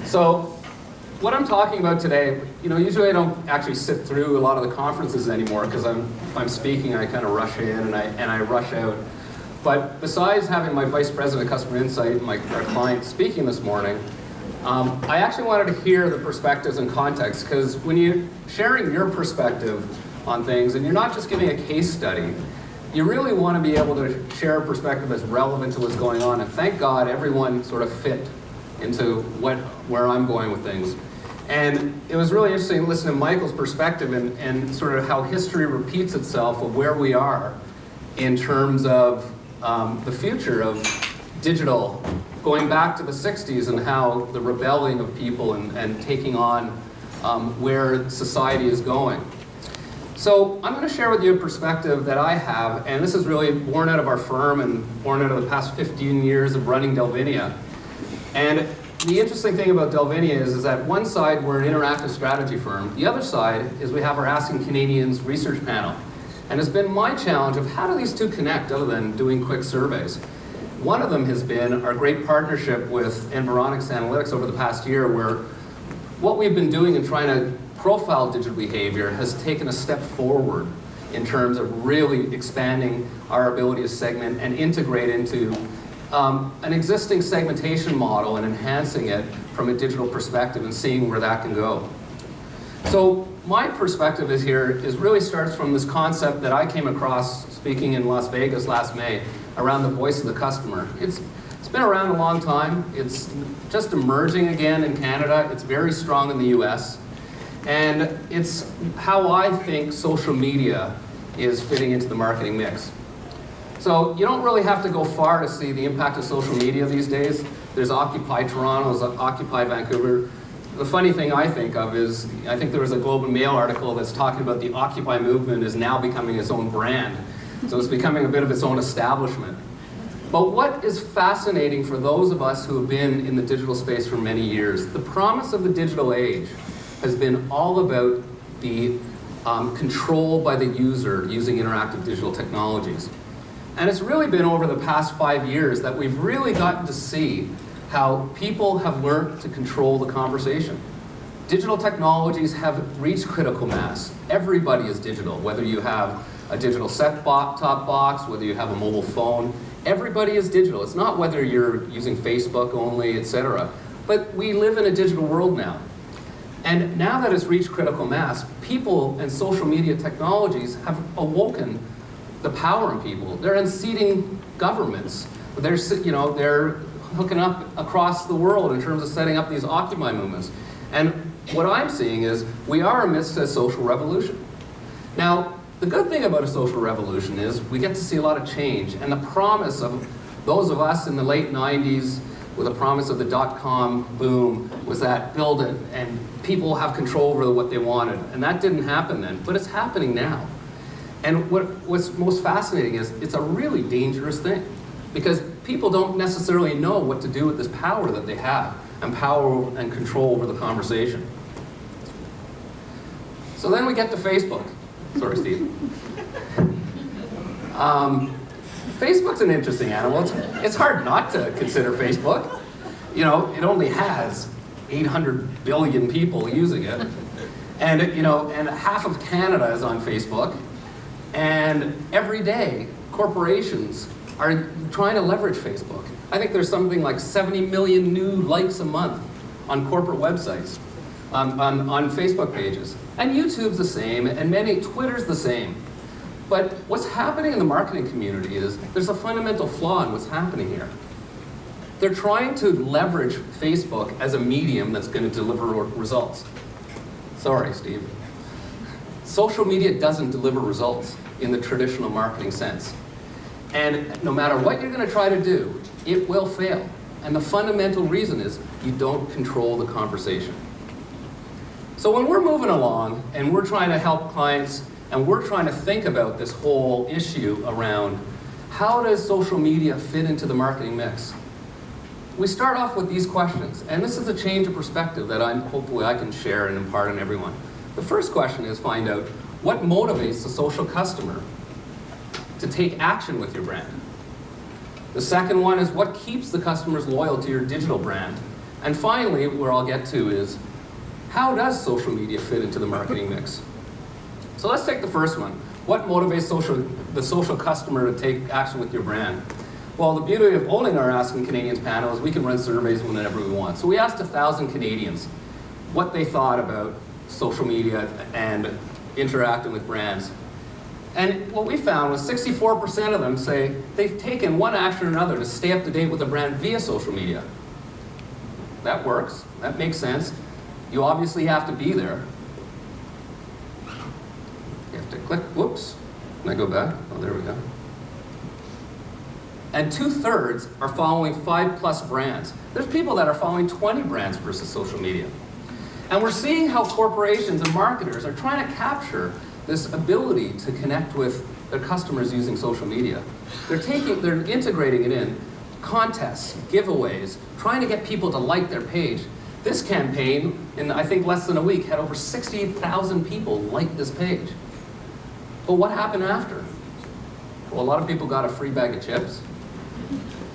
So what I'm talking about today, usually I don't actually sit through a lot of the conferences anymore because if I'm speaking, I kind of rush in and I rush out. But besides having my Vice President of Customer Insight and our client speaking this morning, I actually wanted to hear the perspectives and context, because when you're sharing your perspective on things and you're not just giving a case study, you really want to be able to share a perspective that's relevant to what's going on. And thank God everyone sort of fit into where I'm going with things. And it was really interesting to listen to Michael's perspective and sort of how history repeats itself of where we are in terms of the future of digital, going back to the 60s and how the rebelling of people and taking on where society is going. So I'm going to share with you a perspective that I have, and this is really born out of our firm and born out of the past 15 years of running Delvinia. And the interesting thing about Delvinia is that one side we're an interactive strategy firm, the other side is we have our Asking Canadians research panel. And it's been my challenge of how do these two connect other than doing quick surveys. One of them has been our great partnership with Environics Analytics over the past year, where what we've been doing in trying to profile digital behavior has taken a step forward in terms of really expanding our ability to segment and integrate into an existing segmentation model and enhancing it from a digital perspective and seeing where that can go. So my perspective really starts from this concept that I came across speaking in Las Vegas last May around the voice of the customer. It's been around a long time. It's just emerging again in Canada. It's very strong in the US. And it's how I think social media is fitting into the marketing mix. So you don't really have to go far to see the impact of social media these days. There's Occupy Toronto, there's Occupy Vancouver. The funny thing I think of is, I think there was a Globe and Mail article that's talking about the Occupy movement is now becoming its own brand. So it's becoming a bit of its own establishment. But what is fascinating for those of us who have been in the digital space for many years, the promise of the digital age has been all about the control by the user using interactive digital technologies. And it's really been over the past 5 years that we've really gotten to see how people have learned to control the conversation. Digital technologies have reached critical mass. Everybody is digital, whether you have a digital set-top box, whether you have a mobile phone, everybody is digital. It's not whether you're using Facebook only, etc. But we live in a digital world now. And now that it's reached critical mass, people and social media technologies have awoken the power in people. They're unseating governments. They're hooking up across the world in terms of setting up these Occupy movements. And what I'm seeing is we are amidst a social revolution. Now, the good thing about a social revolution is we get to see a lot of change, and the promise of those of us in the late 90s with the promise of the dot-com boom was that build it and people have control over what they wanted. And that didn't happen then, but it's happening now. And what's most fascinating is it's a really dangerous thing, because people don't necessarily know what to do with this power that they have, and power and control over the conversation. So then we get to Facebook. Sorry, Steve. Facebook's an interesting animal. It's hard not to consider Facebook. It only has 800 billion people using it. And, and half of Canada is on Facebook. And every day, corporations are trying to leverage Facebook. I think there's something like 70 million new likes a month on corporate websites, on Facebook pages. And YouTube's the same, and Twitter's the same. But what's happening in the marketing community is there's a fundamental flaw in what's happening here. They're trying to leverage Facebook as a medium that's going to deliver results. Sorry, Steve. Social media doesn't deliver results in the traditional marketing sense. And no matter what you're going to try to do, it will fail. And the fundamental reason is you don't control the conversation. So when we're moving along and we're trying to help clients and we're trying to think about this whole issue around how does social media fit into the marketing mix, we start off with these questions. And this is a change of perspective that hopefully I can share and impart on everyone. The first question is find out what motivates the social customer to take action with your brand. The second one is what keeps the customers loyal to your digital brand. And finally, where I'll get to is, how does social media fit into the marketing mix? So let's take the first one. What motivates the social customer to take action with your brand? Well, the beauty of owning our Asking Canadians panel is we can run surveys whenever we want. So we asked 1,000 Canadians what they thought about social media and interacting with brands. And what we found was 64% of them say they've taken one action or another to stay up to date with a brand via social media. That works, that makes sense. You obviously have to be there. You have to click, whoops, can I go back? Oh, there we go. And 2/3 are following 5+ brands. There's people that are following 20 brands versus social media. And we're seeing how corporations and marketers are trying to capture this ability to connect with their customers using social media. They're integrating it in contests, giveaways, trying to get people to like their page. This campaign, in I think less than a week, had over 68,000 people like this page. But what happened after? Well, a lot of people got a free bag of chips,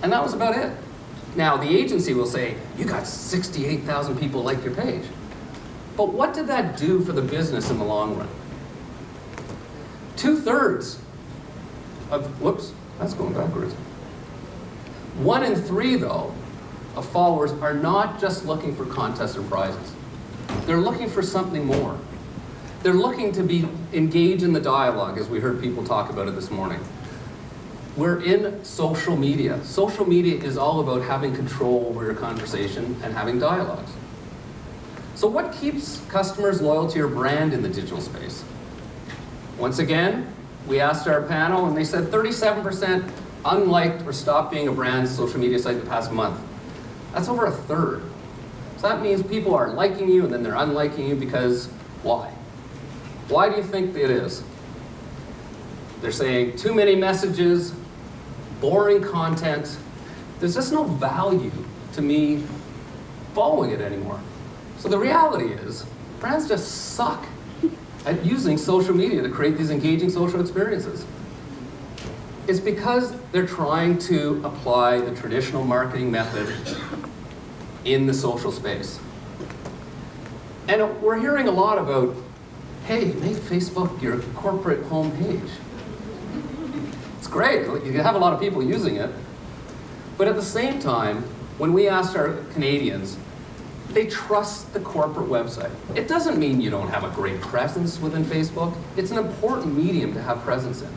and that was about it. Now, the agency will say, you got 68,000 people like your page. But what did that do for the business in the long run? 2/3 of, whoops, that's going backwards. 1 in 3, though, of followers are not just looking for contests or prizes. They're looking for something more. They're looking to be engaged in the dialogue, as we heard people talk about it this morning. We're in social media. Social media is all about having control over your conversation and having dialogues. So what keeps customers loyal to your brand in the digital space? Once again, we asked our panel and they said 37% unliked or stopped being a brand's social media site the past month. That's over 1/3. So that means people are liking you and then they're unliking you because why? Why do you think it is? They're saying too many messages, boring content. There's just no value to me following it anymore. So the reality is, brands just suck at using social media to create these engaging social experiences. It's because they're trying to apply the traditional marketing method in the social space. And we're hearing a lot about, hey, make Facebook your corporate homepage. It's great, you have a lot of people using it. But at the same time, when we asked our Canadians, they trust the corporate website. It doesn't mean you don't have a great presence within Facebook. It's an important medium to have presence in.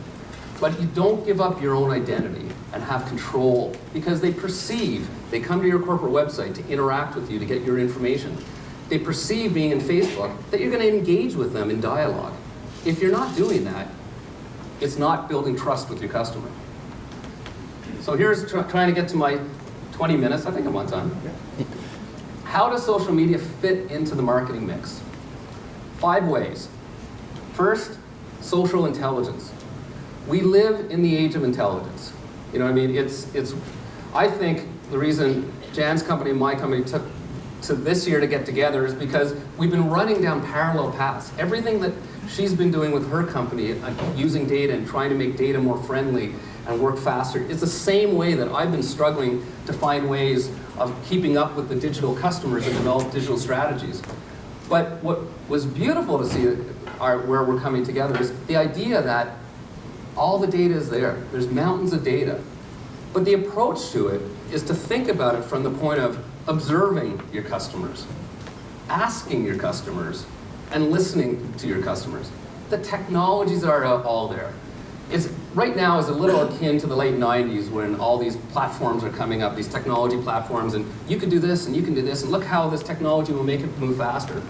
But you don't give up your own identity and have control because they come to your corporate website to interact with you, to get your information. They perceive being in Facebook that you're going to engage with them in dialogue. If you're not doing that, it's not building trust with your customer. So here's trying to get to my 20 minutes. I think I'm on time. How does social media fit into the marketing mix? 5 ways. First, social intelligence. We live in the age of intelligence. You know what I mean? I think the reason Jan's company and my company took to this year to get together is because we've been running down parallel paths. Everything that she's been doing with her company, using data and trying to make data more friendly and work faster, it's the same way that I've been struggling to find ways of keeping up with the digital customers and develop digital strategies. But what was beautiful to see where we're coming together is the idea that all the data is there. There's mountains of data. But the approach to it is to think about it from the point of observing your customers, asking your customers, and listening to your customers. The technologies are all there. Right now is a little akin to the late 90s when all these platforms are coming up, these technology platforms, and you can do this and you can do this, and look how this technology will make it move faster.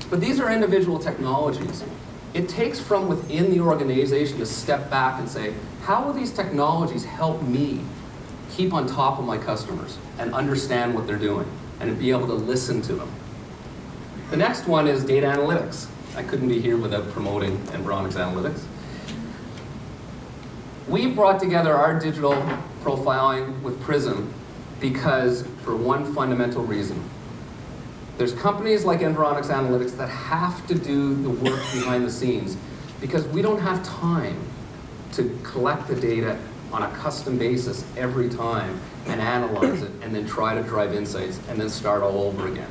But these are individual technologies. It takes from within the organization to step back and say, how will these technologies help me keep on top of my customers and understand what they're doing and be able to listen to them? The next one is data analytics. I couldn't be here without promoting Environics Analytics. We brought together our digital profiling with Prism because for one fundamental reason. There's companies like Environics Analytics that have to do the work behind the scenes because we don't have time to collect the data on a custom basis every time and analyze it and then try to drive insights and then start all over again.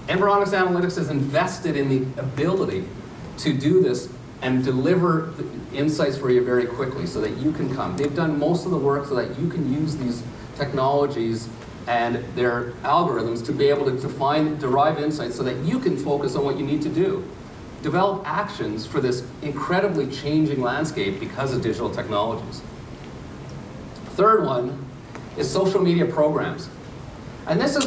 Environics Analytics has invested in the ability to do this and deliver the insights for you very quickly so that you can come. They've done most of the work so that you can use these technologies and their algorithms to be able to derive insights so that you can focus on what you need to do. Develop actions for this incredibly changing landscape because of digital technologies. Third one is social media programs. And this is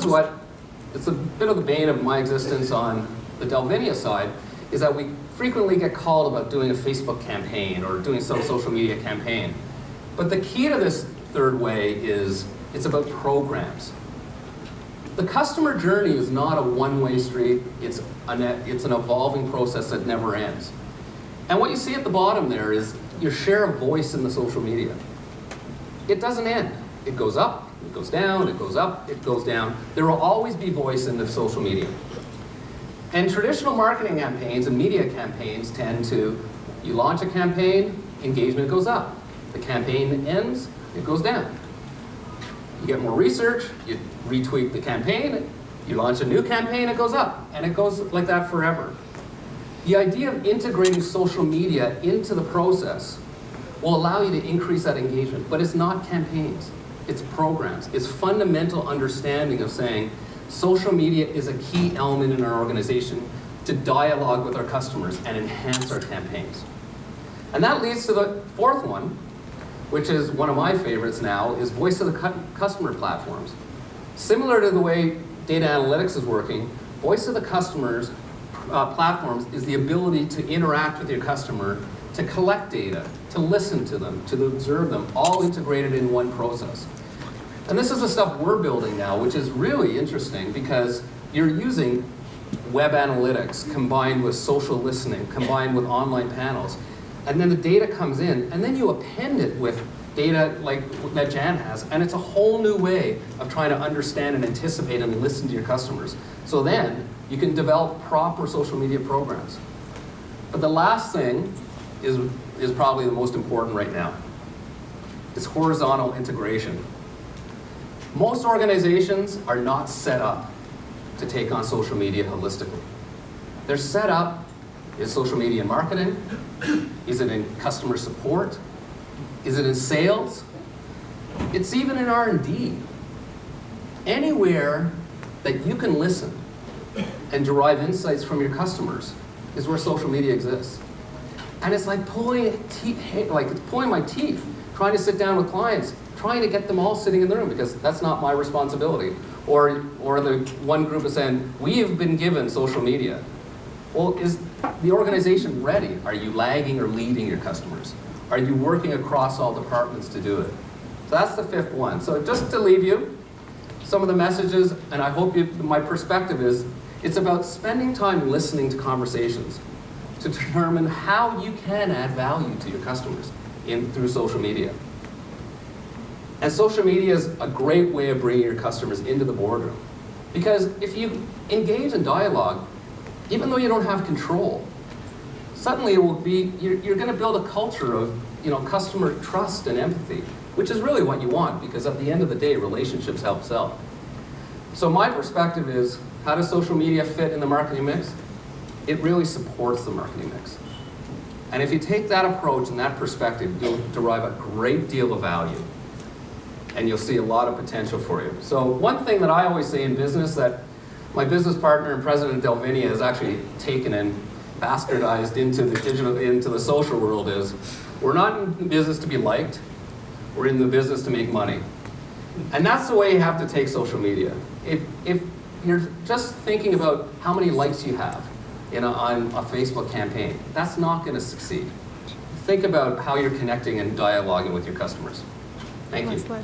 it's a bit of the bane of my existence on the Delvinia side, is that we frequently get called about doing a Facebook campaign or doing some social media campaign. But the key to this third way is it's about programs. The customer journey is not a one-way street. It's an evolving process that never ends. And what you see at the bottom there is your share of voice in the social media. It doesn't end. It goes up, it goes down, it goes up, it goes down. There will always be voice in the social media. And traditional marketing campaigns and media campaigns tend to, you launch a campaign, engagement goes up. The campaign ends, it goes down. You get more research, you retweak the campaign, you launch a new campaign, it goes up, and it goes like that forever. The idea of integrating social media into the process will allow you to increase that engagement, but it's not campaigns, it's programs. It's fundamental understanding of saying social media is a key element in our organization to dialogue with our customers and enhance our campaigns. And that leads to the fourth one, which is one of my favorites now, is voice of the customer platforms. Similar to the way data analytics is working, voice of the customers platforms is the ability to interact with your customer, to collect data, to listen to them, to observe them, all integrated in one process. And this is the stuff we're building now, which is really interesting because you're using web analytics combined with social listening, combined with online panels. And then the data comes in, and then you append it with data like that Jan has, and it's a whole new way of trying to understand and anticipate and listen to your customers. So then you can develop proper social media programs. But the last thing is probably the most important right now. It's horizontal integration. Most organizations are not set up to take on social media holistically. They're set up. Is social media in marketing? Is it in customer support? Is it in sales? It's even in R&D. Anywhere that you can listen and derive insights from your customers is where social media exists. And it's like pulling my teeth, trying to sit down with clients, trying to get them all sitting in the room because that's not my responsibility. Or the one group is saying, we have been given social media. Well, is the organization ready? Are you lagging or leading your customers? Are you working across all departments to do it? So that's the fifth one. So just to leave you, some of the messages, and I hope my perspective is, it's about spending time listening to conversations to determine how you can add value to your customers through social media. And social media is a great way of bringing your customers into the boardroom. Because if you engage in dialogue, even though you don't have control, suddenly it will be, you're going to build a culture of customer trust and empathy, which is really what you want, because at the end of the day, relationships help sell. So my perspective is, how does social media fit in the marketing mix? It really supports the marketing mix. And if you take that approach and that perspective, you'll derive a great deal of value, and you'll see a lot of potential for you. So one thing that I always say in business that my business partner and president of Delvinia has actually taken and bastardized into the social world is, we're not in business to be liked, we're in the business to make money. And that's the way you have to take social media. If you're just thinking about how many likes you have on a Facebook campaign, that's not going to succeed. Think about how you're connecting and dialoguing with your customers. Thank you. Let's see.